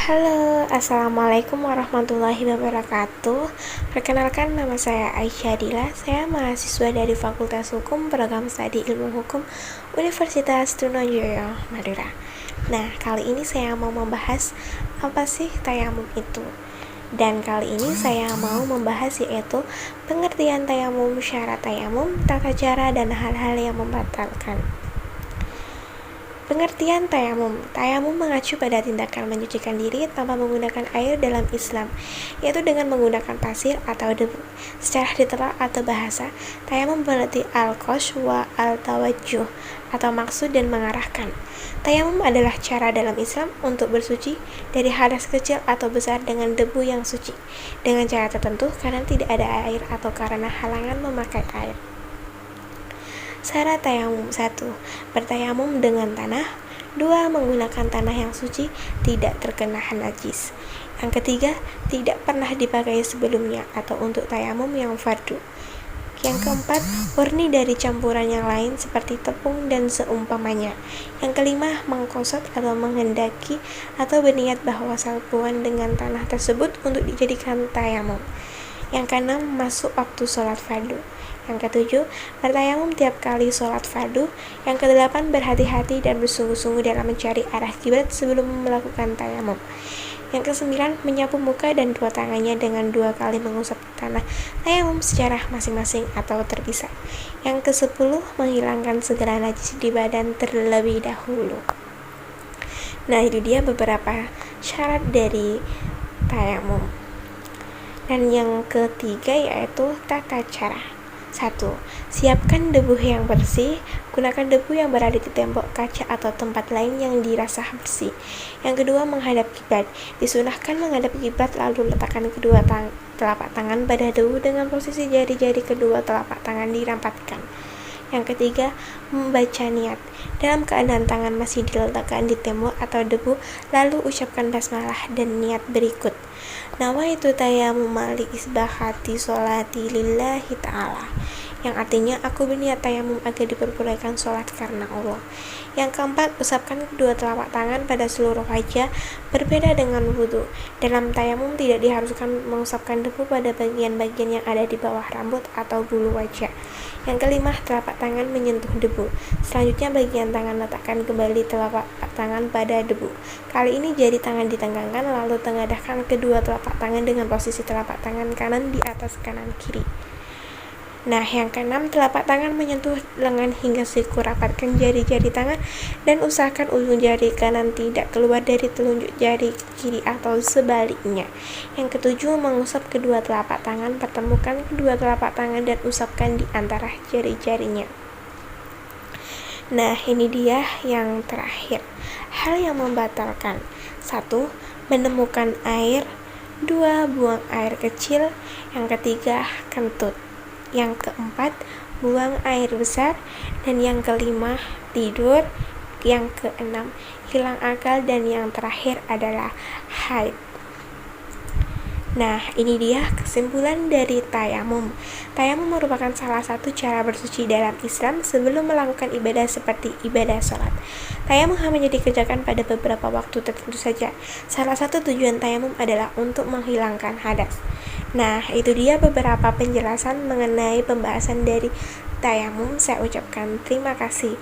Halo, Assalamualaikum warahmatullahi wabarakatuh. Perkenalkan, nama saya Aisyah Dila. Saya mahasiswa dari Fakultas Hukum Program Studi Ilmu Hukum Universitas Trunojoyo, Madura. Nah, kali ini saya mau membahas apa sih tayamum itu. Dan kali ini saya mau membahas yaitu pengertian tayamum, syarat tayamum, tata cara, dan hal-hal yang membatalkan. Pengertian tayamum. Tayamum mengacu pada tindakan mencucikan diri tanpa menggunakan air dalam Islam, yaitu dengan menggunakan pasir atau debu. Secara detail atau bahasa, tayamum berarti al-qasd wa al-tawajjuh atau maksud dan mengarahkan. Tayamum adalah cara dalam Islam untuk bersuci dari hadas kecil atau besar dengan debu yang suci, dengan cara tertentu karena tidak ada air atau karena halangan memakai air. Syarat tayamum: 1. Bertayamum dengan tanah. 2. Menggunakan tanah yang suci, tidak terkena najis. Yang ketiga, tidak pernah dipakai sebelumnya atau untuk tayamum yang fardu. Yang keempat, murni dari campuran yang lain seperti tepung dan seumpamanya. Yang kelima, mengkosot atau menghendaki atau berniat bahwa salbuan dengan tanah tersebut untuk dijadikan tayamum. Yang keenam, masuk waktu sholat fardu. Yang ketujuh, bertayamum tiap kali sholat fardu. Yang kedelapan, berhati-hati dan bersungguh-sungguh dalam mencari arah kiblat sebelum melakukan tayamum. Yang kesembilan, menyapu muka dan dua tangannya dengan 2 kali mengusap tanah tayamum secara masing-masing atau terpisah. Yang kesepuluh, menghilangkan segala najis di badan terlebih dahulu. Nah, itu dia beberapa syarat dari tayamum. Dan yang ketiga yaitu tata cara. 1. Siapkan debu yang bersih. Gunakan debu yang berada di tembok, kaca, atau tempat lain yang dirasa bersih. Yang kedua, menghadap kiblat. Disunahkan menghadap kiblat lalu letakkan kedua telapak tangan pada debu dengan posisi jari-jari kedua telapak tangan dirampatkan. Yang ketiga, membaca niat. Dalam keadaan tangan masih diletakkan di tembok atau debu, lalu ucapkan basmalah dan niat berikut. Nawaitu tayamum li isbahati sholati lillahi ta'ala, yang artinya aku berniat tayamum agar diperbolehkan sholat karena Allah. Yang keempat, usapkan kedua telapak tangan pada seluruh wajah. Berbeda dengan wudhu, dalam tayamum tidak diharuskan mengusapkan debu pada bagian-bagian yang ada di bawah rambut atau bulu wajah. Yang kelima, telapak tangan menyentuh debu. Selanjutnya, bagian tangan letakkan kembali telapak tangan pada debu. Kali ini jari tangan ditenggangkan lalu tengadahkan kedua telapak tangan dengan posisi telapak tangan kanan di atas kanan kiri. Nah, yang keenam, telapak tangan menyentuh lengan hingga siku. Rapatkan jari-jari tangan dan usahakan ujung jari kanan tidak keluar dari telunjuk jari kiri atau sebaliknya. Yang ketujuh, mengusap kedua telapak tangan. Pertemukan kedua telapak tangan dan usapkan di antara jari-jarinya. Nah, ini dia yang terakhir. Hal yang membatalkan: 1. Menemukan air. 2. Buang air kecil. Yang ketiga, kentut. Yang keempat, buang air besar. Dan yang kelima, tidur. Yang keenam, hilang akal. Dan yang terakhir adalah haid. Nah, ini dia kesimpulan dari tayamum. Tayamum merupakan salah satu cara bersuci dalam Islam sebelum melakukan ibadah seperti ibadah sholat. Tayamum hanya dikerjakan pada beberapa waktu tertentu saja. Salah satu tujuan tayamum adalah untuk menghilangkan hadas. Nah, itu dia beberapa penjelasan mengenai pembahasan dari tayamum. Saya ucapkan terima kasih.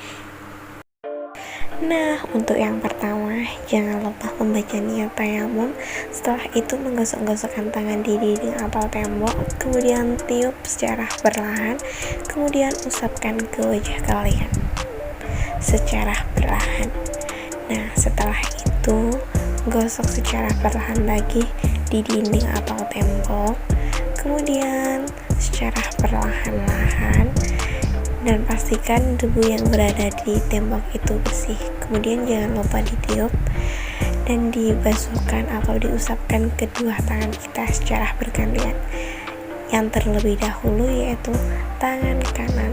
Nah, untuk yang pertama, jangan lupa membaca niat tayamum. Setelah itu, menggosok-gosokkan tangan di dinding atau tembok, kemudian tiup secara perlahan, kemudian usapkan ke wajah kalian secara perlahan. Nah, setelah itu, gosok secara perlahan lagi di dinding atau tembok, kemudian secara perlahan-lahan, dan pastikan debu yang berada di tembok itu bersih. Kemudian jangan lupa ditiup dan dibasuhkan atau diusapkan kedua tangan kita secara bergantian. Yang terlebih dahulu yaitu tangan kanan.